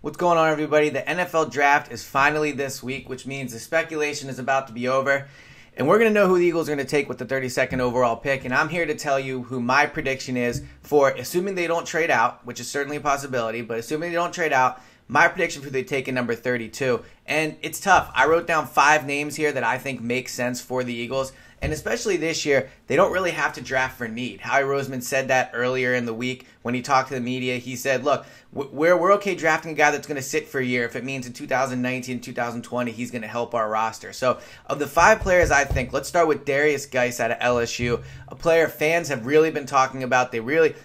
What's going on, everybody? The NFL draft is finally this week, which means the speculation is about to be over. And we're going to know who the Eagles are going to take with the 32nd overall pick. And I'm here to tell you who my prediction is for, assuming they don't trade out, which is certainly a possibility, but assuming they don't trade out, my prediction for who they take in number 32. And it's tough. I wrote down 5 names here that I think make sense for the Eagles. And especially this year, they don't really have to draft for need. Howie Roseman said that earlier in the week when he talked to the media. He said, look, we're okay drafting a guy that's going to sit for a year if it means in 2019, 2020, he's going to help our roster. So of the 5 players, I think, let's start with Derrius Guice out of LSU, a player fans have really been talking about.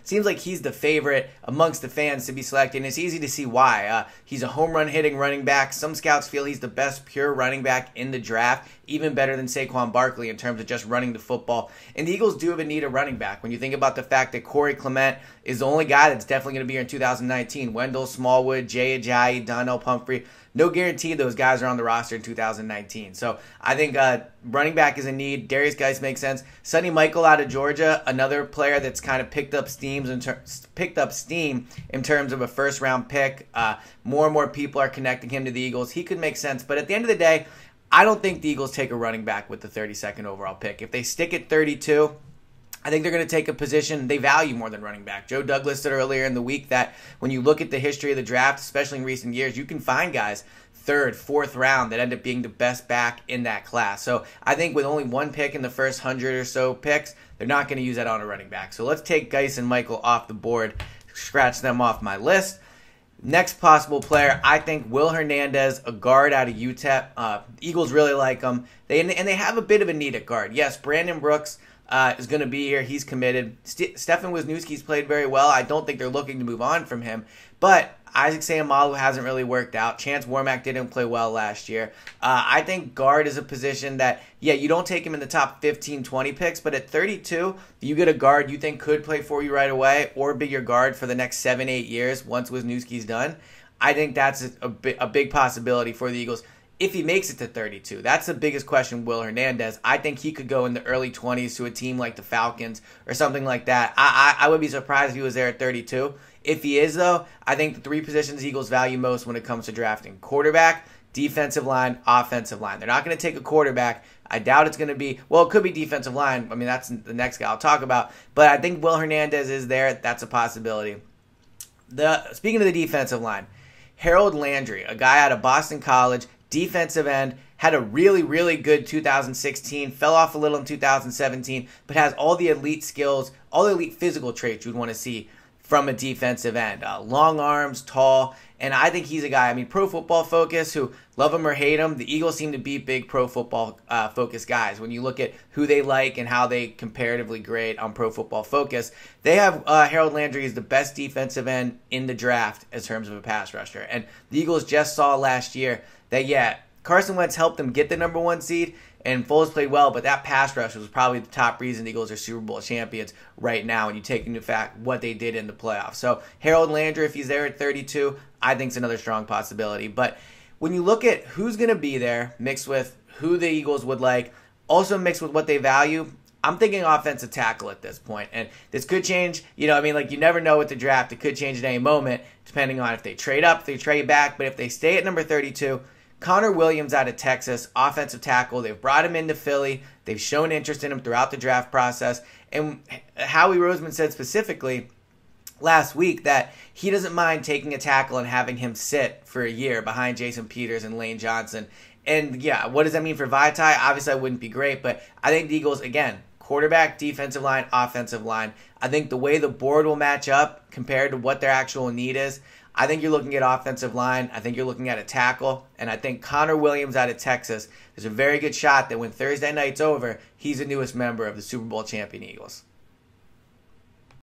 Seems like he's the favorite amongst the fans to be selected, and it's easy to see why. He's a home run hitting running back. Some scouts feel he's the best pure running back in the draft, even better than Saquon Barkley in terms of just running the football. And the Eagles do have a need of running back. When you think about the fact that Corey Clement is the only guy that's definitely going to be here in 2019. Wendell Smallwood, Jay Ajayi, Donnell Pumphrey. No guarantee those guys are on the roster in 2019. So I think running back is a need. Derrius Guice makes sense. Sonny Michael out of Georgia, another player that's kind of picked up steam in terms of a first-round pick. More and more people are connecting him to the Eagles. He could make sense. But at the end of the day, I don't think the Eagles take a running back with the 32nd overall pick. If they stick at 32, I think they're going to take a position they value more than running back. Joe Douglas said earlier in the week that when you look at the history of the draft, especially in recent years, you can find guys 3rd, 4th round that end up being the best back in that class. So I think with only one pick in the first 100 or so picks, they're not going to use that on a running back. So let's take Guice and Michael off the board, scratch them off my list. Next possible player, I think Will Hernandez, a guard out of UTEP. The Eagles really like him. They have a bit of a need at guard. Yes, Brandon Brooks is going to be here. He's committed. Stefan Wisniewski's played very well. I don't think they're looking to move on from him. But Isaac Seumalo hasn't really worked out. Chance Warmack didn't play well last year. I think guard is a position that, yeah, you don't take him in the top 15, 20 picks, but at 32, you get a guard you think could play for you right away or be your guard for the next 7, 8 years once Wisniewski's done. I think that's a big possibility for the Eagles if he makes it to 32. That's the biggest question, Will Hernandez. I think he could go in the early 20s to a team like the Falcons or something like that. I would be surprised if he was there at 32. If he is, though, I think the 3 positions the Eagles value most when it comes to drafting: quarterback, defensive line, offensive line. They're not going to take a quarterback. I doubt it's going to be, well, it could be defensive line. I mean, that's the next guy I'll talk about. But I think Will Hernandez is there. That's a possibility. Speaking of the defensive line, Harold Landry, a guy out of Boston College, defensive end, had a really, really good 2016, fell off a little in 2017, but has all the elite skills, all the elite physical traits you'd want to see from a defensive end. Long arms, tall, and I think he's a guy, Pro Football Focus, who love him or hate him, the Eagles seem to be big Pro Football Focus guys. When you look at who they like and how they comparatively grade on Pro Football Focus, they have Harold Landry as the best defensive end in the draft in terms of a pass rusher. And the Eagles just saw last year that, yeah, Carson Wentz helped them get the number 1 seed, and Foles played well, but that pass rush was probably the top reason the Eagles are Super Bowl champions right now when you take into fact what they did in the playoffs. So Harold Landry, if he's there at 32, I think it's another strong possibility. But when you look at who's going to be there, mixed with who the Eagles would like, also mixed with what they value, I'm thinking offensive tackle at this point. And this could change, you never know with the draft. It could change at any moment, depending on if they trade up, if they trade back. But if they stay at number 32, Connor Williams out of Texas, offensive tackle. They've brought him into Philly. They've shown interest in him throughout the draft process. And Howie Roseman said specifically last week that he doesn't mind taking a tackle and having him sit for a year behind Jason Peters and Lane Johnson. And, yeah, what does that mean for Vaitai? Obviously, that wouldn't be great. But I think the Eagles, again, quarterback, defensive line, offensive line. I think the way the board will match up compared to what their actual need is, I think you're looking at offensive line. I think you're looking at a tackle. And I think Connor Williams out of Texas, there's a very good shot that when Thursday night's over, he's the newest member of the Super Bowl champion Eagles.